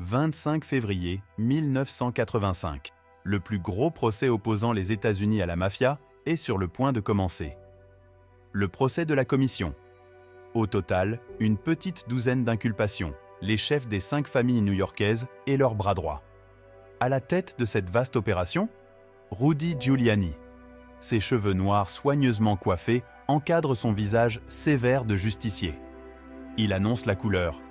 25 février 1985. Le plus gros procès opposant les États-Unis à la mafia est sur le point de commencer. Le procès de la commission. Au total, une petite douzaine d'inculpations, les chefs des 5 familles new-yorkaises et leurs bras droits. À la tête de cette vaste opération, Rudy Giuliani. Ses cheveux noirs soigneusement coiffés encadrent son visage sévère de justicier. Il annonce la couleur.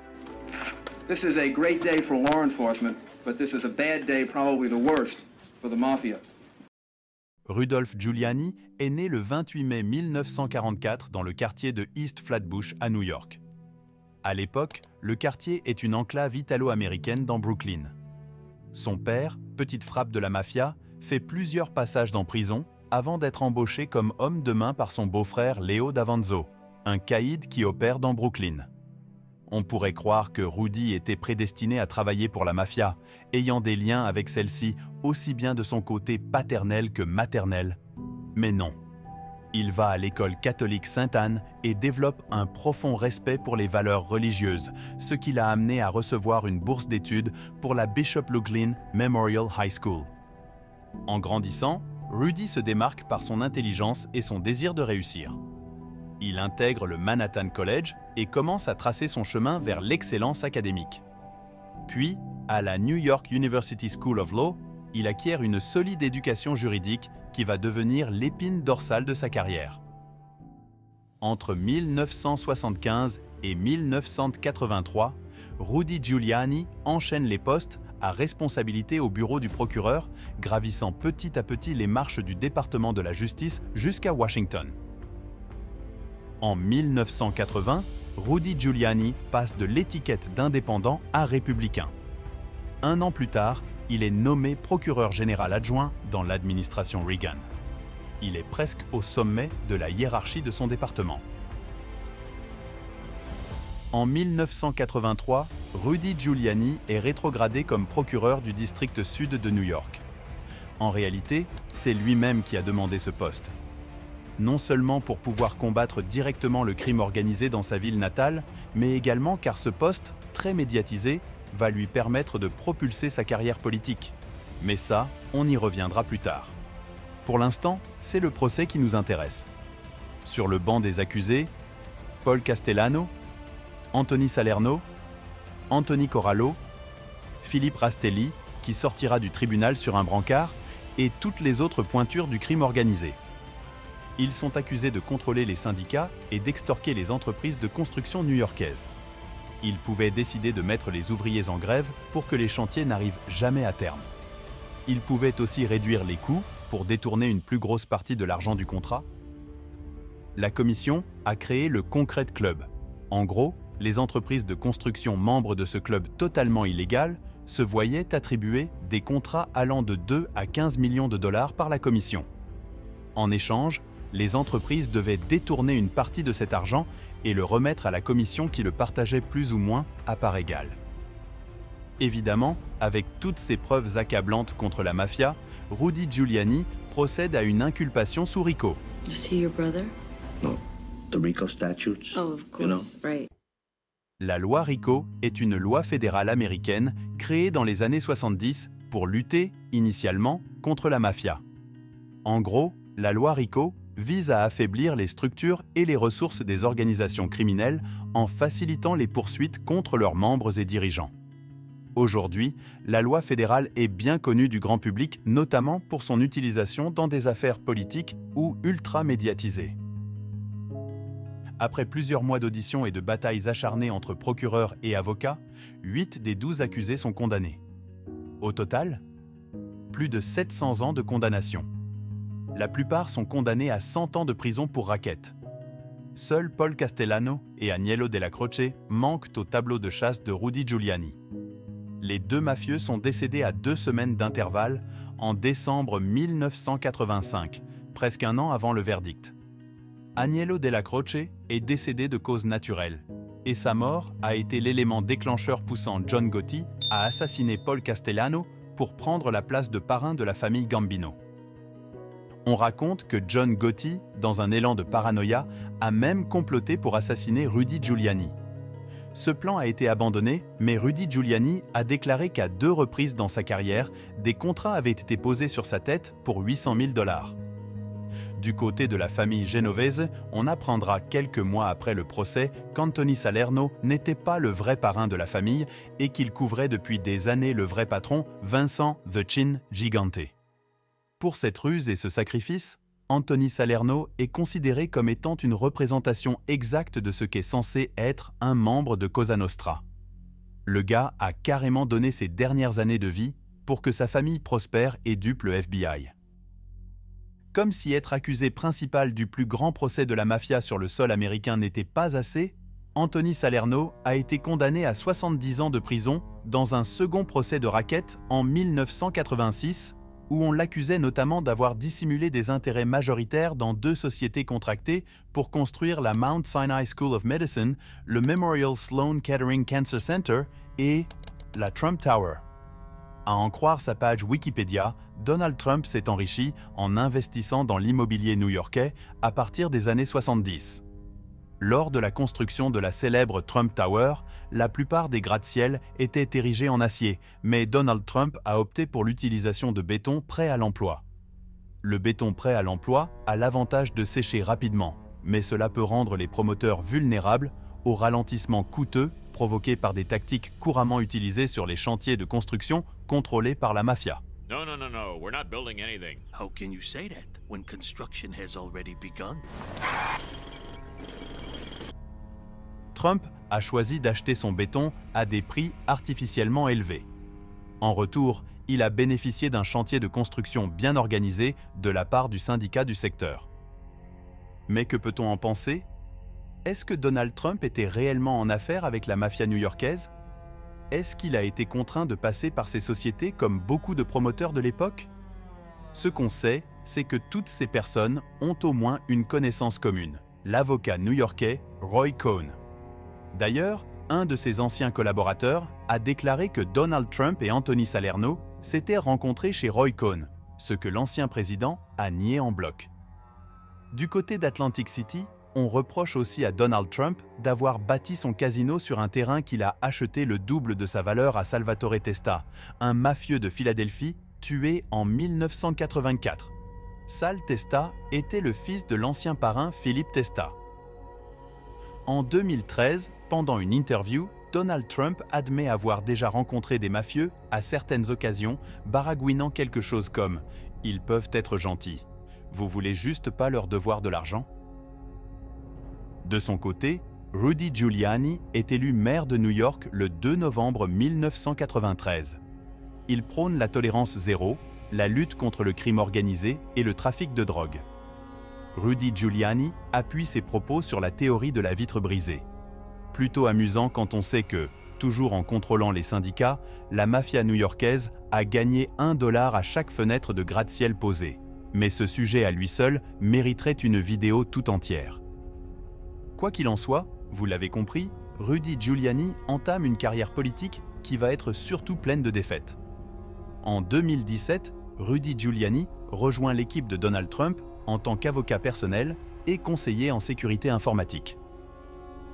This is a great day for law enforcement, but this is a bad day, probably the worst, for the mafia. Rudolph Giuliani est né le 28 mai 1944 dans le quartier de East Flatbush à New York. À l'époque, le quartier est une enclave italo-américaine dans Brooklyn. Son père, petite frappe de la mafia, fait plusieurs passages en prison avant d'être embauché comme homme de main par son beau-frère Leo Davanzo, un caïd qui opère dans Brooklyn. On pourrait croire que Rudy était prédestiné à travailler pour la mafia, ayant des liens avec celle-ci aussi bien de son côté paternel que maternel. Mais non. Il va à l'école catholique Sainte-Anne et développe un profond respect pour les valeurs religieuses, ce qui l'a amené à recevoir une bourse d'études pour la Bishop Lublin Memorial High School. En grandissant, Rudy se démarque par son intelligence et son désir de réussir. Il intègre le Manhattan College et commence à tracer son chemin vers l'excellence académique. Puis, à la New York University School of Law, il acquiert une solide éducation juridique qui va devenir l'épine dorsale de sa carrière. Entre 1975 et 1983, Rudy Giuliani enchaîne les postes à responsabilité au bureau du procureur, gravissant petit à petit les marches du département de la justice jusqu'à Washington. En 1980, Rudy Giuliani passe de l'étiquette d'indépendant à républicain. Un an plus tard, il est nommé procureur général adjoint dans l'administration Reagan. Il est presque au sommet de la hiérarchie de son département. En 1983, Rudy Giuliani est rétrogradé comme procureur du district sud de New York. En réalité, c'est lui-même qui a demandé ce poste. Non seulement pour pouvoir combattre directement le crime organisé dans sa ville natale, mais également car ce poste, très médiatisé, va lui permettre de propulser sa carrière politique. Mais ça, on y reviendra plus tard. Pour l'instant, c'est le procès qui nous intéresse. Sur le banc des accusés, Paul Castellano, Anthony Salerno, Anthony Corallo, Philippe Rastelli, qui sortira du tribunal sur un brancard, et toutes les autres pointures du crime organisé. Ils sont accusés de contrôler les syndicats et d'extorquer les entreprises de construction new-yorkaises. Ils pouvaient décider de mettre les ouvriers en grève pour que les chantiers n'arrivent jamais à terme. Ils pouvaient aussi réduire les coûts pour détourner une plus grosse partie de l'argent du contrat. La commission a créé le Concrete Club. En gros, les entreprises de construction membres de ce club totalement illégal se voyaient attribuer des contrats allant de 2 à 15 millions de dollars par la commission. En échange, les entreprises devaient détourner une partie de cet argent et le remettre à la commission qui le partageait plus ou moins à part égale. Évidemment, avec toutes ces preuves accablantes contre la mafia, Rudy Giuliani procède à une inculpation sous RICO. You see your brother? No, the RICO statutes. Oh, of course, right. La loi RICO est une loi fédérale américaine créée dans les années 70 pour lutter, initialement, contre la mafia. En gros, la loi RICO vise à affaiblir les structures et les ressources des organisations criminelles en facilitant les poursuites contre leurs membres et dirigeants. Aujourd'hui, la loi fédérale est bien connue du grand public, notamment pour son utilisation dans des affaires politiques ou ultra-médiatisées. Après plusieurs mois d'auditions et de batailles acharnées entre procureurs et avocats, 8 des 12 accusés sont condamnés. Au total, plus de 700 ans de condamnation. La plupart sont condamnés à 100 ans de prison pour racket. Seuls Paul Castellano et Agnello Della Croce manquent au tableau de chasse de Rudy Giuliani. Les 2 mafieux sont décédés à 2 semaines d'intervalle en décembre 1985, presque un an avant le verdict. Agnello Della Croce est décédé de cause naturelle, et sa mort a été l'élément déclencheur poussant John Gotti à assassiner Paul Castellano pour prendre la place de parrain de la famille Gambino. On raconte que John Gotti, dans un élan de paranoïa, a même comploté pour assassiner Rudy Giuliani. Ce plan a été abandonné, mais Rudy Giuliani a déclaré qu'à 2 reprises dans sa carrière, des contrats avaient été posés sur sa tête pour 800 000 $. Du côté de la famille Genovese, on apprendra quelques mois après le procès qu'Anthony Salerno n'était pas le vrai parrain de la famille et qu'il couvrait depuis des années le vrai patron, Vincent The Chin Gigante. Pour cette ruse et ce sacrifice, Anthony Salerno est considéré comme étant une représentation exacte de ce qu'est censé être un membre de Cosa Nostra. Le gars a carrément donné ses dernières années de vie pour que sa famille prospère et dupe le FBI. Comme si être accusé principal du plus grand procès de la mafia sur le sol américain n'était pas assez, Anthony Salerno a été condamné à 70 ans de prison dans un second procès de racket en 1986, où on l'accusait notamment d'avoir dissimulé des intérêts majoritaires dans 2 sociétés contractées pour construire la Mount Sinai School of Medicine, le Memorial Sloan Kettering Cancer Center et la Trump Tower. À en croire sa page Wikipédia, Donald Trump s'est enrichi en investissant dans l'immobilier new-yorkais à partir des années 70. Lors de la construction de la célèbre Trump Tower, la plupart des gratte-ciel étaient érigés en acier, mais Donald Trump a opté pour l'utilisation de béton prêt à l'emploi. Le béton prêt à l'emploi a l'avantage de sécher rapidement, mais cela peut rendre les promoteurs vulnérables au ralentissement coûteux provoqué par des tactiques couramment utilisées sur les chantiers de construction contrôlés par la mafia. No, we're not building anything. How can you say that when construction has already begun? Trump a choisi d'acheter son béton à des prix artificiellement élevés. En retour, il a bénéficié d'un chantier de construction bien organisé de la part du syndicat du secteur. Mais que peut-on en penser ? Est-ce que Donald Trump était réellement en affaire avec la mafia new-yorkaise ? Est-ce qu'il a été contraint de passer par ces sociétés comme beaucoup de promoteurs de l'époque ? Ce qu'on sait, c'est que toutes ces personnes ont au moins une connaissance commune, l'avocat new-yorkais Roy Cohn. D'ailleurs, un de ses anciens collaborateurs a déclaré que Donald Trump et Anthony Salerno s'étaient rencontrés chez Roy Cohn, ce que l'ancien président a nié en bloc. Du côté d'Atlantic City, on reproche aussi à Donald Trump d'avoir bâti son casino sur un terrain qu'il a acheté le double de sa valeur à Salvatore Testa, un mafieux de Philadelphie tué en 1984. Sal Testa était le fils de l'ancien parrain Philippe Testa. En 2013, pendant une interview, Donald Trump admet avoir déjà rencontré des mafieux à certaines occasions, baragouinant quelque chose comme « Ils peuvent être gentils. Vous voulez juste pas leur devoir de l'argent ?» De son côté, Rudy Giuliani est élu maire de New York le 2 novembre 1993. Il prône la tolérance zéro, la lutte contre le crime organisé et le trafic de drogue. Rudy Giuliani appuie ses propos sur la théorie de la vitre brisée. Plutôt amusant quand on sait que, toujours en contrôlant les syndicats, la mafia new-yorkaise a gagné $1 à chaque fenêtre de gratte-ciel posée. Mais ce sujet à lui seul mériterait une vidéo tout entière. Quoi qu'il en soit, vous l'avez compris, Rudy Giuliani entame une carrière politique qui va être surtout pleine de défaites. En 2017, Rudy Giuliani rejoint l'équipe de Donald Trump en tant qu'avocat personnel et conseiller en sécurité informatique.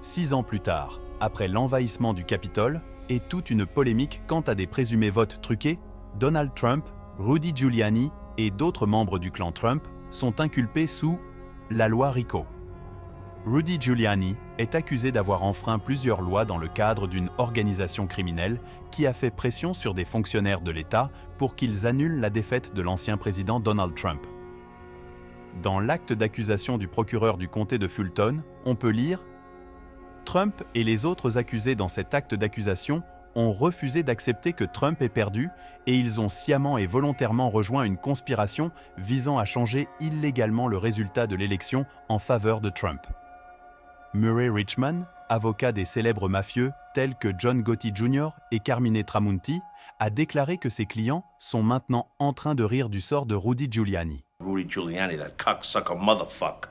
6 ans plus tard, après l'envahissement du Capitole et toute une polémique quant à des présumés votes truqués, Donald Trump, Rudy Giuliani et d'autres membres du clan Trump sont inculpés sous la loi RICO. Rudy Giuliani est accusé d'avoir enfreint plusieurs lois dans le cadre d'une organisation criminelle qui a fait pression sur des fonctionnaires de l'État pour qu'ils annulent la défaite de l'ancien président Donald Trump. Dans l'acte d'accusation du procureur du comté de Fulton, on peut lire « Trump et les autres accusés dans cet acte d'accusation ont refusé d'accepter que Trump ait perdu et ils ont sciemment et volontairement rejoint une conspiration visant à changer illégalement le résultat de l'élection en faveur de Trump. » Murray Richman, avocat des célèbres mafieux tels que John Gotti Jr. et Carmine Tramunti, a déclaré que ses clients sont maintenant en train de rire du sort de Rudy Giuliani. Rudy Giuliani, that cocksucker motherfucker.